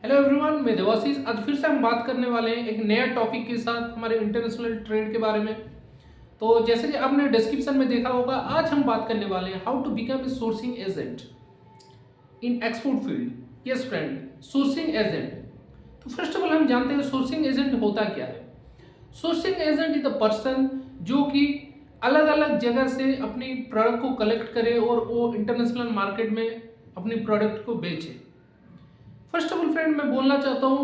Hello everyone, मैं देवाशीष। आज फिर से हम बात करने वाले हैं एक नया टॉपिक के साथ हमारे इंटरनेशनल ट्रेड के बारे में। तो जैसे कि आपने डिस्क्रिप्शन में देखा होगा, आज हम बात करने वाले हैं how to become a sourcing agent in export field. Yes friend, sourcing agent. तो फर्स्ट ऑफ ऑल हम जानते हैं सोर्सिंग एजेंट होता क्या है। Sourcing agent is the person जो कि अलग अलग जगह से अपनी प्रोडक्ट को कलेक्ट करे और वो इंटरनेशनल मार्केट में अपनी प्रोडक्ट को बेचे। फर्स्ट ऑफ ऑल फ्रेंड, मैं बोलना चाहता हूँ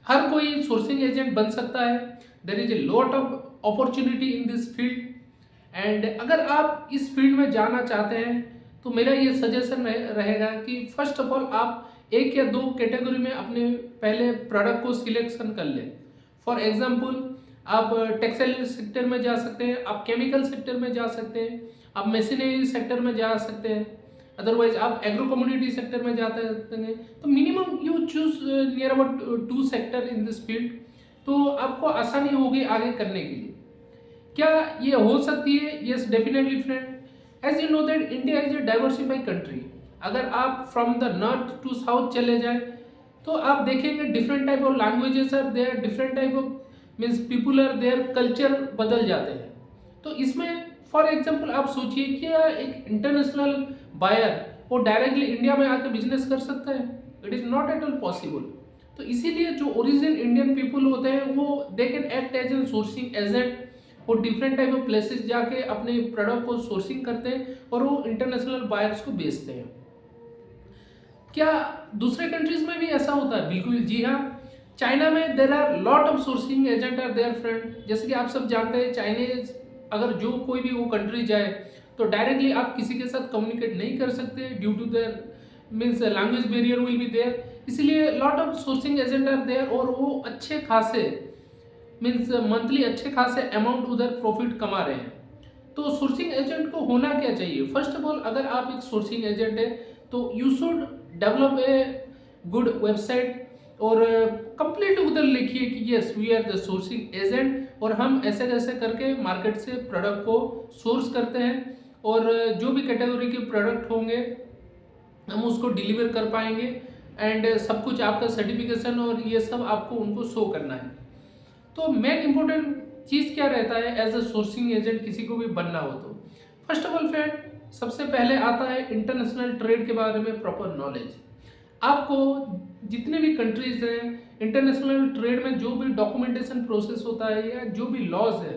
हर कोई सोर्सिंग एजेंट बन सकता है। There is a lot of opportunity in this field and अगर आप इस फील्ड में जाना चाहते हैं तो मेरा ये सजेशन रहेगा कि फर्स्ट ऑफ ऑल आप एक या दो कैटेगरी में अपने पहले प्रोडक्ट को सिलेक्शन कर लें। फॉर एग्जाम्पल, आप टेक्सटाइल सेक्टर में जा सकते हैं, आप केमिकल सेक्टर में जा सकते हैं, आप मशीनरी सेक्टर में जा सकते हैं, अदरवाइज आप एग्रो कम्युनिटी सेक्टर में जाते हैं। तो minimum you choose near about 2 sector in this field, तो आपको आसानी होगी आगे करने के लिए। क्या ये हो सकती है? Yes definitely friend. As you know that India is a diversified country. अगर आप from the north to south चले जाए तो आप देखेंगे different type of languages are there, different type of means people are there, culture बदल जाते हैं। तो इसमें फॉर एग्जाम्पल आप सोचिए कि एक इंटरनेशनल बायर वो डायरेक्टली इंडिया में आकर बिजनेस कर सकता है? It is not at all possible. तो इसीलिए जो ओरिजिन इंडियन पीपल होते हैं वो they can act as an sourcing agent. वो डिफरेंट टाइप ऑफ प्लेसेस जाके अपने प्रोडक्ट को सोर्सिंग करते हैं और वो इंटरनेशनल बायर्स को बेचते हैं। क्या दूसरे कंट्रीज में भी ऐसा होता है? बिल्कुल जी हाँ। चाइना में there are lot of sourcing agent are there friend. जैसे कि आप सब जानते हैं चाइनीज अगर जो कोई भी वो कंट्री जाए तो डायरेक्टली आप किसी के साथ कम्युनिकेट नहीं कर सकते due to their means language barrier will be there. इसलिए lot of sourcing agent are there और वो अच्छे खासे मीन्स मंथली अच्छे खासे अमाउंट उधर प्रॉफिट कमा रहे हैं। तो सोर्सिंग एजेंट को होना क्या चाहिए? फर्स्ट ऑफ ऑल, अगर आप एक सोर्सिंग एजेंट है तो you should develop a good website और कंप्लीट उधर लिखिए कि yes we are the sourcing agent और हम ऐसे ऐसे करके मार्केट से प्रोडक्ट को सोर्स करते हैं और जो भी कैटेगरी के प्रोडक्ट होंगे हम उसको डिलीवर कर पाएंगे एंड सब कुछ आपका सर्टिफिकेशन और ये सब आपको उनको शो करना है। तो मेन इंपॉर्टेंट चीज़ क्या रहता है एज अ सोर्सिंग एजेंट किसी को भी बनना हो तो? फर्स्ट ऑफ ऑल फ्रेंड, सबसे पहले आता है इंटरनेशनल ट्रेड के बारे में प्रॉपर नॉलेज। आपको जितने भी कंट्रीज हैं इंटरनेशनल ट्रेड में जो भी डॉक्यूमेंटेशन प्रोसेस होता है या जो भी लॉज है,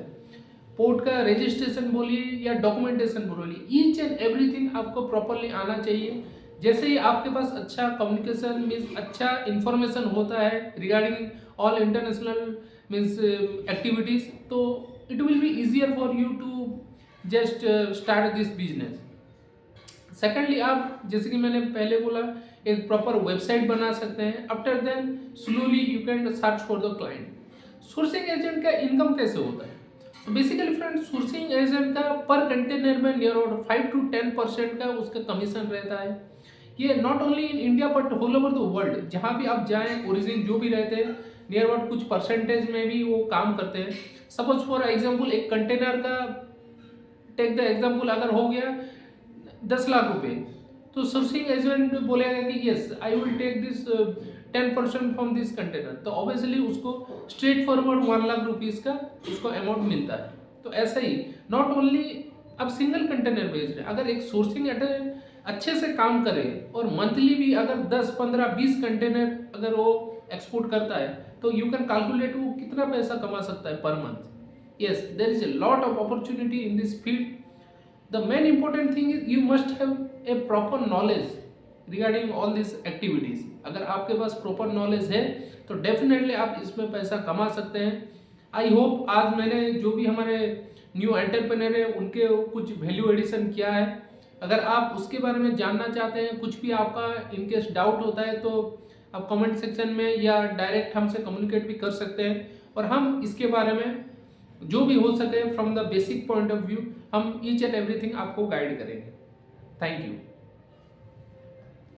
पोर्ट का रजिस्ट्रेशन बोलिए या डॉक्यूमेंटेशन बोलिए, ईच एंड एवरीथिंग आपको प्रॉपरली आना चाहिए। जैसे ही आपके पास अच्छा कम्युनिकेशन मीन्स अच्छा इंफॉर्मेशन होता है regarding all international means activities, तो it will be easier for you to just start this business. Secondly, आप जैसे कि मैंने पहले बोला एक प्रॉपर वेबसाइट बना सकते हैं। After then slowly you can search for the client. Sourcing agent का इनकम कैसे होता है? तो बेसिकली फ्रेंड, सोर्सिंग एजेंट का पर कंटेनर में नियर अबाउट 5 to 10% का उसका कमीशन रहता है। ये not only in India but whole over the world, जहाँ भी आप जाएं ओरिजिन जो भी रहते हैं नियर अबाउट कुछ परसेंटेज में भी वो काम करते हैं। सपोज फॉर एग्जाम्पल एक कंटेनर का टेक द एग्जाम्पल अगर हो गया 10 लाख रुपए, तो सोर्सिंग एजेंट बोलेगा कि yes I will take this 10% from this container, तो ऑब्वियसली उसको स्ट्रेट फॉरवर्ड 1 लाख रुपीज का उसको अमाउंट मिलता है। तो ऐसा ही नॉट ओनली अब सिंगल कंटेनर बेच रहे हैं, अगर एक सोर्सिंग एजेंट अच्छे से काम करे और मंथली भी अगर 10, 15, 20 कंटेनर अगर वो एक्सपोर्ट करता है तो यू कैन कैलकुलेट वो कितना पैसा कमा सकता है per month. Yes, there is a lot of opportunity in this field. The main important thing is you must have a proper knowledge regarding all these activities. अगर आपके पास proper knowledge है तो definitely आप इसमें पैसा कमा सकते हैं। I hope आज मैंने जो भी हमारे न्यू एंटरप्रेन्योर है उनके कुछ वैल्यू एडिशन किया है। अगर आप उसके बारे में जानना चाहते हैं, कुछ भी आपका इनकेस डाउट होता है तो आप कमेंट सेक्शन में या डायरेक्ट हमसे कम्युनिकेट भी कर सकते हैं और हम इसके बारे में जो भी हो सके from the basic point of view हम ईच एंड एवरीथिंग आपको गाइड करेंगे। Thank you.